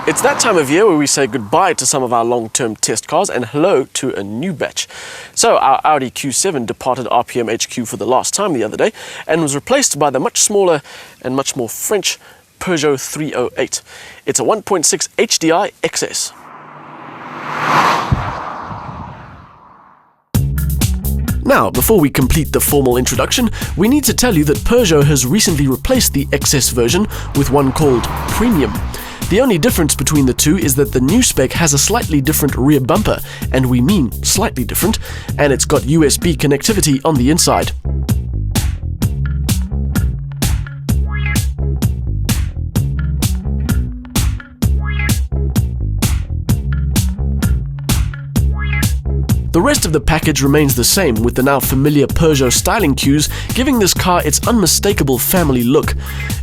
It's that time of year where we say goodbye to some of our long-term test cars and hello to a new batch. So our Audi Q7 departed RPM HQ for the last time the other day and was replaced by the much smaller and much more French Peugeot 308. It's a 1.6 HDI XS. Now, before we complete the formal introduction, we need to tell you that Peugeot has recently replaced the XS version with one called Premium. The only difference between the two is that the new spec has a slightly different rear bumper, and we mean slightly different, and it's got USB connectivity on the inside. The rest of the package remains the same, with the now familiar Peugeot styling cues giving this car its unmistakable family look.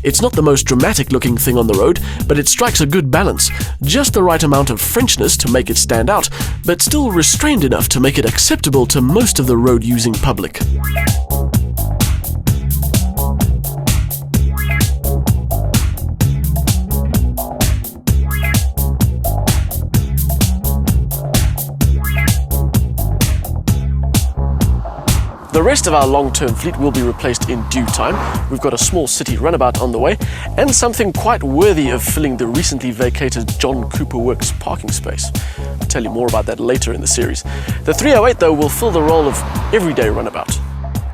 It's not the most dramatic looking thing on the road, but it strikes a good balance, just the right amount of Frenchness to make it stand out, but still restrained enough to make it acceptable to most of the road-using public. The rest of our long-term fleet will be replaced in due time. We've got a small city runabout on the way, and something quite worthy of filling the recently vacated John Cooper Works parking space. I'll tell you more about that later in the series. The 308, though, will fill the role of everyday runabout.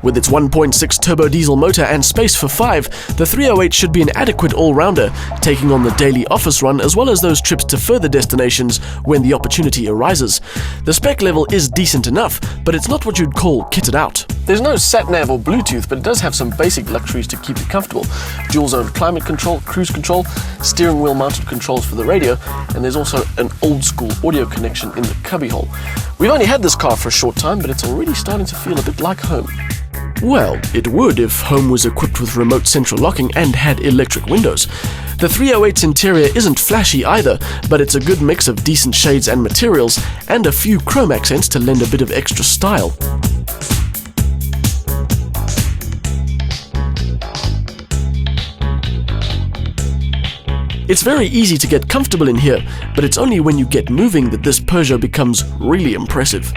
With its 1.6 turbo diesel motor and space for 5, the 308 should be an adequate all-rounder, taking on the daily office run as well as those trips to further destinations when the opportunity arises. The spec level is decent enough, but it's not what you'd call kitted out. There's no sat-nav or Bluetooth, but it does have some basic luxuries to keep it comfortable. Dual-zone climate control, cruise control, steering wheel-mounted controls for the radio, and there's also an old-school audio connection in the cubbyhole. We've only had this car for a short time, but it's already starting to feel a bit like home. Well, it would if home was equipped with remote central locking and had electric windows. The 308's interior isn't flashy either, but it's a good mix of decent shades and materials, and a few chrome accents to lend a bit of extra style. It's very easy to get comfortable in here, but it's only when you get moving that this Peugeot becomes really impressive.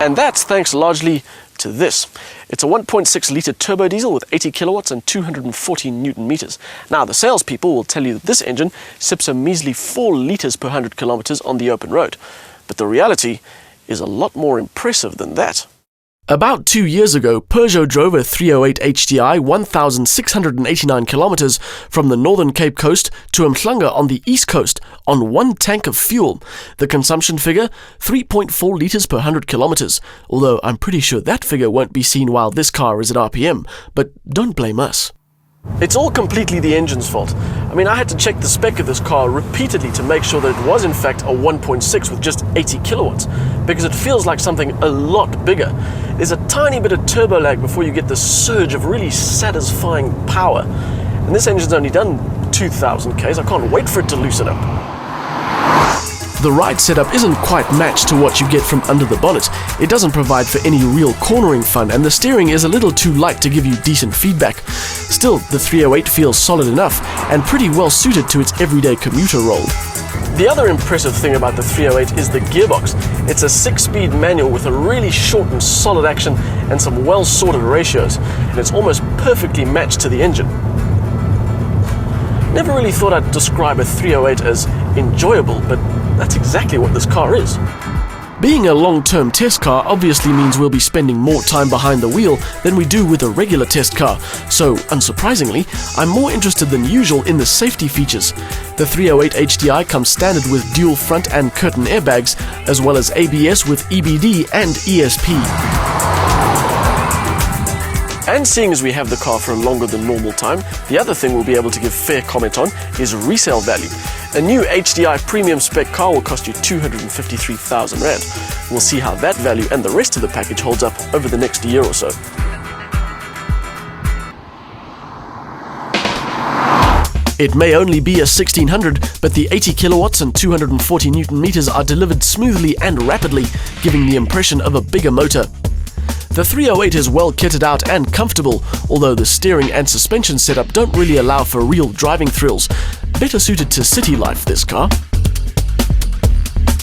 And that's thanks largely to this. It's a 1.6-litre turbo diesel with 80 kilowatts and 240 newton meters. Now, the salespeople will tell you that this engine sips a measly 4 litres per 100 kilometers on the open road. But the reality is a lot more impressive than that. About 2 years ago, Peugeot drove a 308 HDI 1,689 kilometers from the Northern Cape Coast to Umhlanga on the East Coast on one tank of fuel. The consumption figure, 3.4 litres per 100 kilometers, although I'm pretty sure that figure won't be seen while this car is at RPM, but don't blame us. It's all completely the engine's fault. I mean, I had to check the spec of this car repeatedly to make sure that it was in fact a 1.6 with just 80 kilowatts, because it feels like something a lot bigger. There's a tiny bit of turbo lag before you get the surge of really satisfying power. And this engine's only done 2,000 Ks. I can't wait for it to loosen up. The ride setup isn't quite matched to what you get from under the bonnet. It doesn't provide for any real cornering fun, and the steering is a little too light to give you decent feedback. Still, the 308 feels solid enough and pretty well suited to its everyday commuter role. The other impressive thing about the 308 is the gearbox. It's a 6-speed manual with a really short and solid action and some well-sorted ratios, and it's almost perfectly matched to the engine. Never really thought I'd describe a 308 as enjoyable, but that's exactly what this car is. Being a long-term test car obviously means we'll be spending more time behind the wheel than we do with a regular test car, so unsurprisingly, I'm more interested than usual in the safety features. The 308 HDI comes standard with dual front and curtain airbags, as well as ABS with EBD and ESP. And seeing as we have the car for a longer than normal time, the other thing we'll be able to give fair comment on is resale value. A new HDI premium spec car will cost you 253,000 Rand. We'll see how that value and the rest of the package holds up over the next year or so. It may only be a 1600, but the 80 kilowatts and 240 newton meters are delivered smoothly and rapidly, giving the impression of a bigger motor. The 308 is well kitted out and comfortable, although the steering and suspension setup don't really allow for real driving thrills. Better suited to city life, this car.